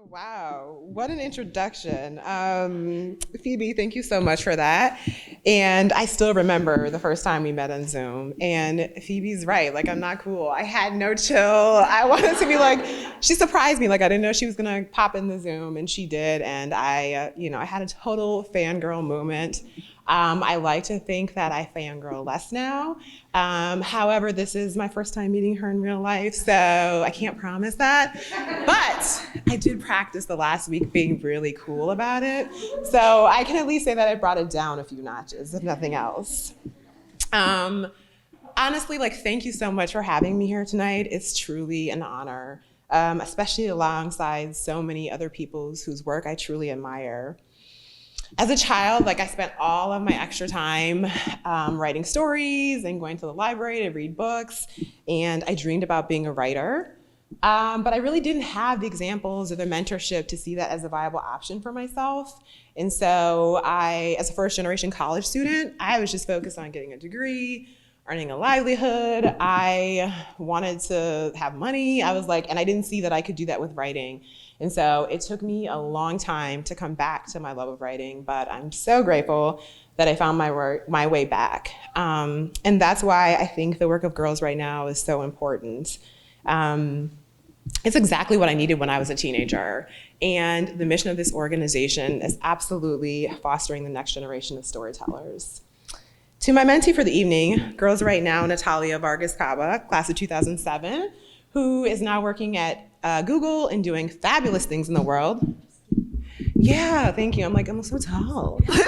Wow, what an introduction. Phoebe, thank you so much for that. And I still remember the first time we met on Zoom. And Phoebe's right, like, I'm not cool. I had no chill. I wanted to be like, she surprised me. Like, I didn't know she was gonna pop in the Zoom, and she did. And I had a total fangirl moment. I like to think that I fangirl less now. However, this is my first time meeting her in real life, so I can't promise that. But I did practice the last week being really cool about it. So I can at least say that I brought it down a few notches, if nothing else. Honestly, thank you so much for having me here tonight. It's truly an honor, especially alongside so many other people whose work I truly admire. As a child, I spent all of my extra time writing stories and going to the library to read books, and I dreamed about being a writer. But I really didn't have the examples or the mentorship to see that as a viable option for myself. And so as a first generation college student, I was just focused on getting a degree, earning a livelihood. I wanted to have money. and I didn't see that I could do that with writing. And so it took me a long time to come back to my love of writing, but I'm so grateful that I found my way back. And that's why I think the work of girls right now is so important. It's exactly what I needed when I was a teenager. And the mission of this organization is absolutely fostering the next generation of storytellers. To my mentee for the evening, Girls Right Now, Natalia Vargas Cava, class of 2007, who is now working at Google and doing fabulous things in the world. Yeah, thank you. I'm so tall. That's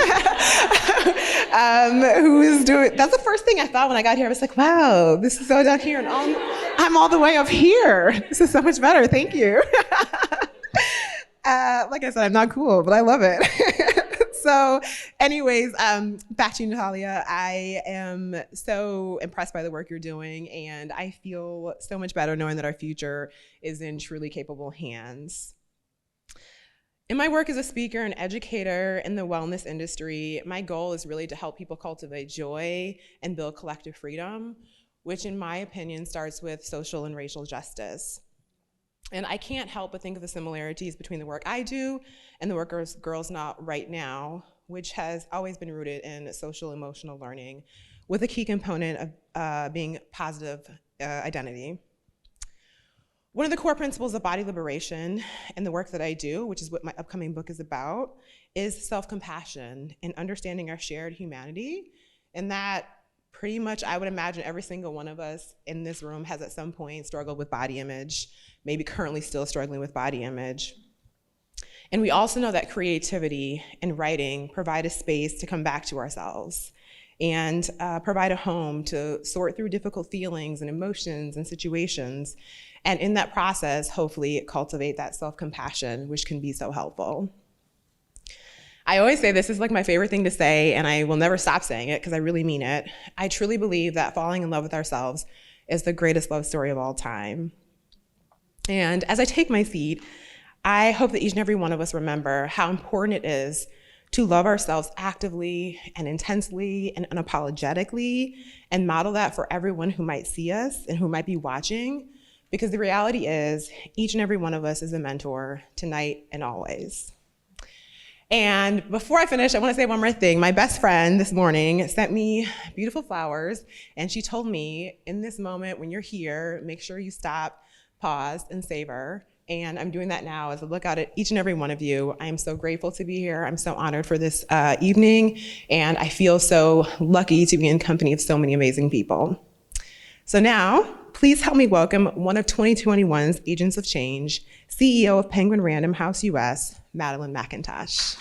the first thing I thought when I got here. I was like, wow, this is so down here, and I'm all the way up here. This is so much better, thank you. Like I said, I'm not cool, but I love it. So anyways, back to you, Natalia. I am so impressed by the work you're doing, and I feel so much better knowing that our future is in truly capable hands. In my work as a speaker and educator in the wellness industry, my goal is really to help people cultivate joy and build collective freedom, which in my opinion starts with social and racial justice. And I can't help but think of the similarities between the work I do and the work Girls Not Right Now, which has always been rooted in social emotional learning, with a key component of being positive identity. One of the core principles of body liberation and the work that I do, which is what my upcoming book is about, is self-compassion and understanding our shared humanity, and that pretty much I would imagine every single one of us in this room has at some point struggled with body image, maybe currently still struggling with body image. And we also know that creativity and writing provide a space to come back to ourselves and provide a home to sort through difficult feelings and emotions and situations. And in that process, hopefully cultivate that self-compassion, which can be so helpful. I always say this is my favorite thing to say, and I will never stop saying it because I really mean it. I truly believe that falling in love with ourselves is the greatest love story of all time. And as I take my seat, I hope that each and every one of us remember how important it is to love ourselves actively and intensely and unapologetically, and model that for everyone who might see us and who might be watching, because the reality is each and every one of us is a mentor tonight and always. And before I finish, I want to say one more thing. My best friend this morning sent me beautiful flowers, and she told me, in this moment when you're here, make sure you stop, pause, and savor. And I'm doing that now as I look out at each and every one of you. I am so grateful to be here. I'm so honored for this evening, and I feel so lucky to be in company of so many amazing people. So now, please help me welcome one of 2021's Agents of Change, CEO of Penguin Random House US, Madeline McIntosh.